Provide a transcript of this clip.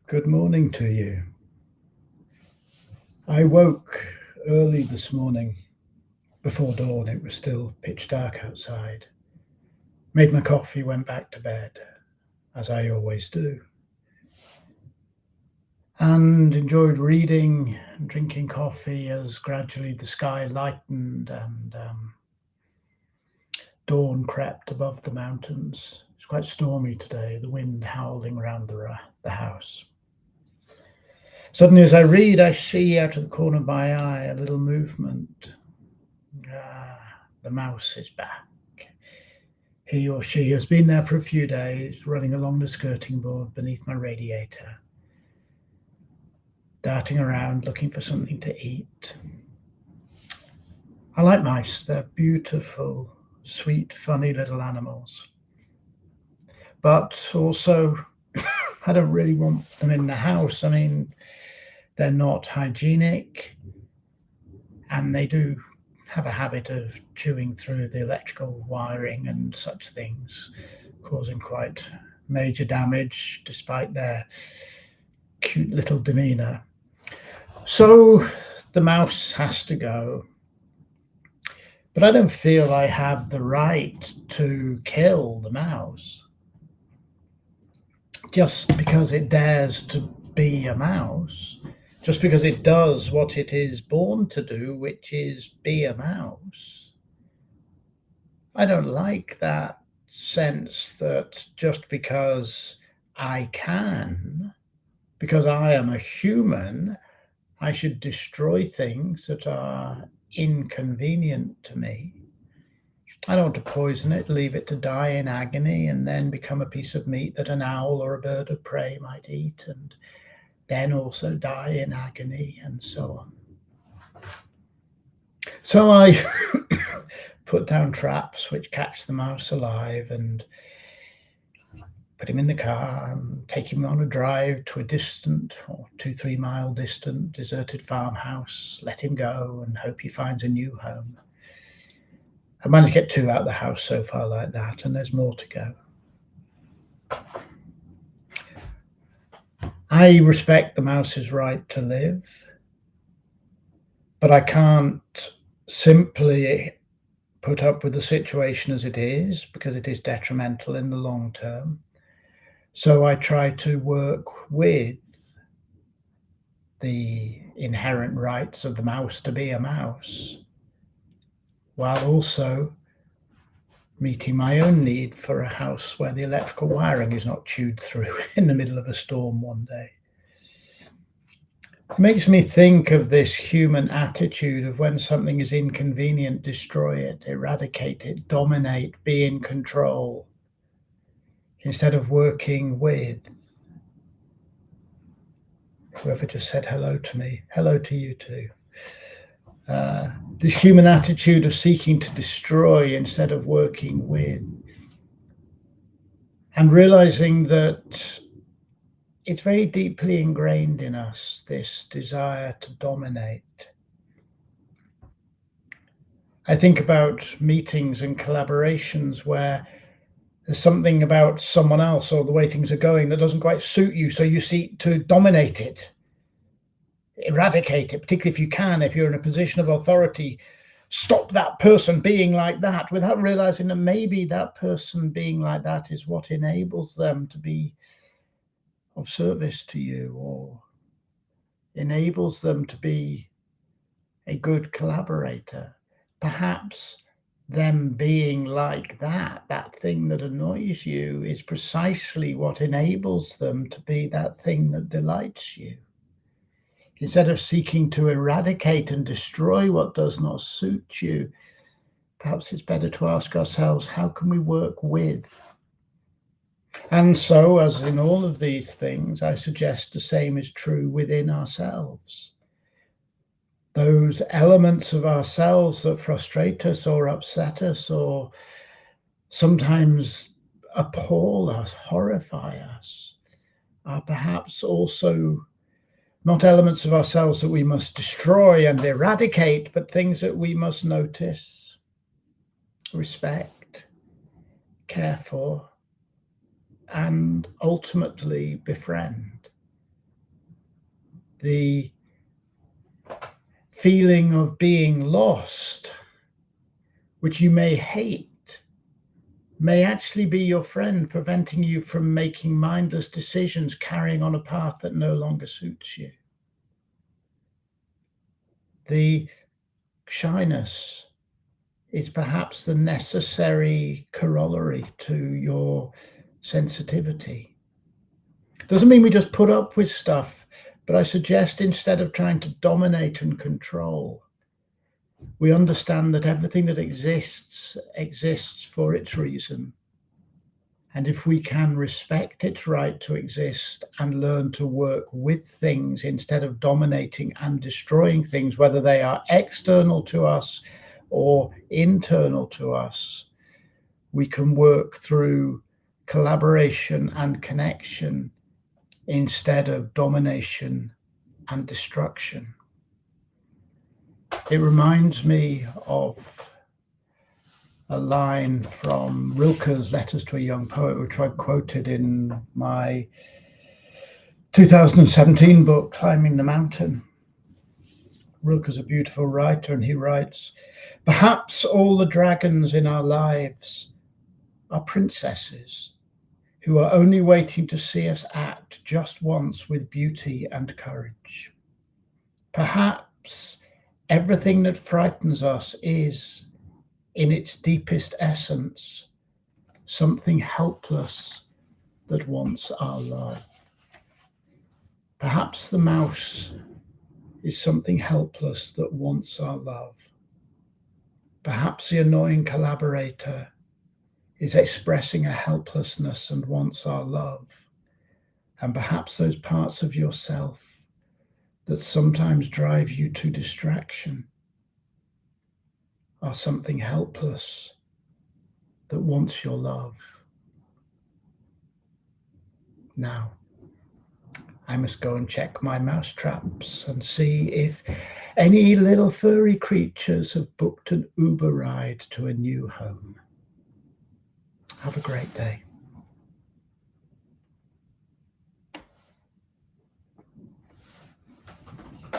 Good morning to you. I woke early this morning. Before dawn, it was still pitch dark outside. Made my coffee, went back to bed, as I always do, and enjoyed reading and drinking coffee as gradually the sky lightened and dawn crept above the mountains. It's quite stormy today, the wind howling around the house. Suddenly, as I read, I see out of the corner of my eye a little movement. The mouse is back. He or she has been there for a few days, running along the skirting board beneath my radiator, darting around looking for something to eat. I like mice. They're beautiful, sweet, funny little animals. But also, I don't really want them in the house. I mean, they're not hygienic, and they do have a habit of chewing through the electrical wiring and such things, causing quite major damage despite their cute little demeanor. So the mouse has to go. But I don't feel I have the right to kill the mouse just because it dares to be a mouse, just because it does what it is born to do, which is be a mouse. I don't like that sense that just because I can, because I am a human, I should destroy things that are inconvenient to me. I don't want to poison it, leave it to die in agony, and then become a piece of meat that an owl or a bird of prey might eat, and then also die in agony, and so on. So I put down traps which catch the mouse alive and put him in the car and take him on a drive to a distant, or 2-3 mile distant, deserted farmhouse, let him go and hope he finds a new home. I managed to get 2 out of the house so far like that, and there's more to go. I respect the mouse's right to live, but I can't simply put up with the situation as it is because it is detrimental in the long term. So I try to work with the inherent rights of the mouse to be a mouse, while also meeting my own need for a house where the electrical wiring is not chewed through in the middle of a storm one day. It makes me think of this human attitude of when something is inconvenient, destroy it, eradicate it, dominate, be in control, instead of working with. Whoever just said hello to me, hello to you too. This human attitude of seeking to destroy instead of working with, and realizing that it's very deeply ingrained in us, this desire to dominate. I think about meetings and collaborations where there's something about someone else or the way things are going that doesn't quite suit you, so you seek to dominate it, eradicate it, particularly if you can, if you're in a position of authority, stop that person being like that, without realizing that maybe that person being like that is what enables them to be of service to you, or enables them to be a good collaborator. Perhaps them being like that thing that annoys you, is precisely what enables them to be that thing that delights you. Instead of seeking to eradicate and destroy what does not suit you, perhaps it's better to ask ourselves, how can we work with? And so, as in all of these things, I suggest the same is true within ourselves. Those elements of ourselves that frustrate us or upset us or sometimes appall us, horrify us, are perhaps also not elements of ourselves that we must destroy and eradicate, but things that we must notice, respect, care for, and ultimately befriend. The feeling of being lost, which you may hate, may actually be your friend, preventing you from making mindless decisions, carrying on a path that no longer suits you. The shyness is perhaps the necessary corollary to your sensitivity. Doesn't mean we just put up with stuff, but I suggest instead of trying to dominate and control, we understand that everything that exists for its reason. And if we can respect its right to exist and learn to work with things instead of dominating and destroying things, whether they are external to us or internal to us, we can work through collaboration and connection instead of domination and destruction. It reminds me of a line from Rilke's Letters to a Young Poet, which I quoted in my 2017 book, Climbing the Mountain. Rilke's a beautiful writer, and he writes, "Perhaps all the dragons in our lives are princesses who are only waiting to see us act just once with beauty and courage. Perhaps everything that frightens us is, in its deepest essence, something helpless that wants our love." Perhaps the mouse is something helpless that wants our love. Perhaps the annoying collaborator is expressing a helplessness and wants our love. And perhaps those parts of yourself that sometimes drive you to distraction are something helpless that wants your love. Now, I must go and check my mouse traps and see if any little furry creatures have booked an Uber ride to a new home. Have a great day.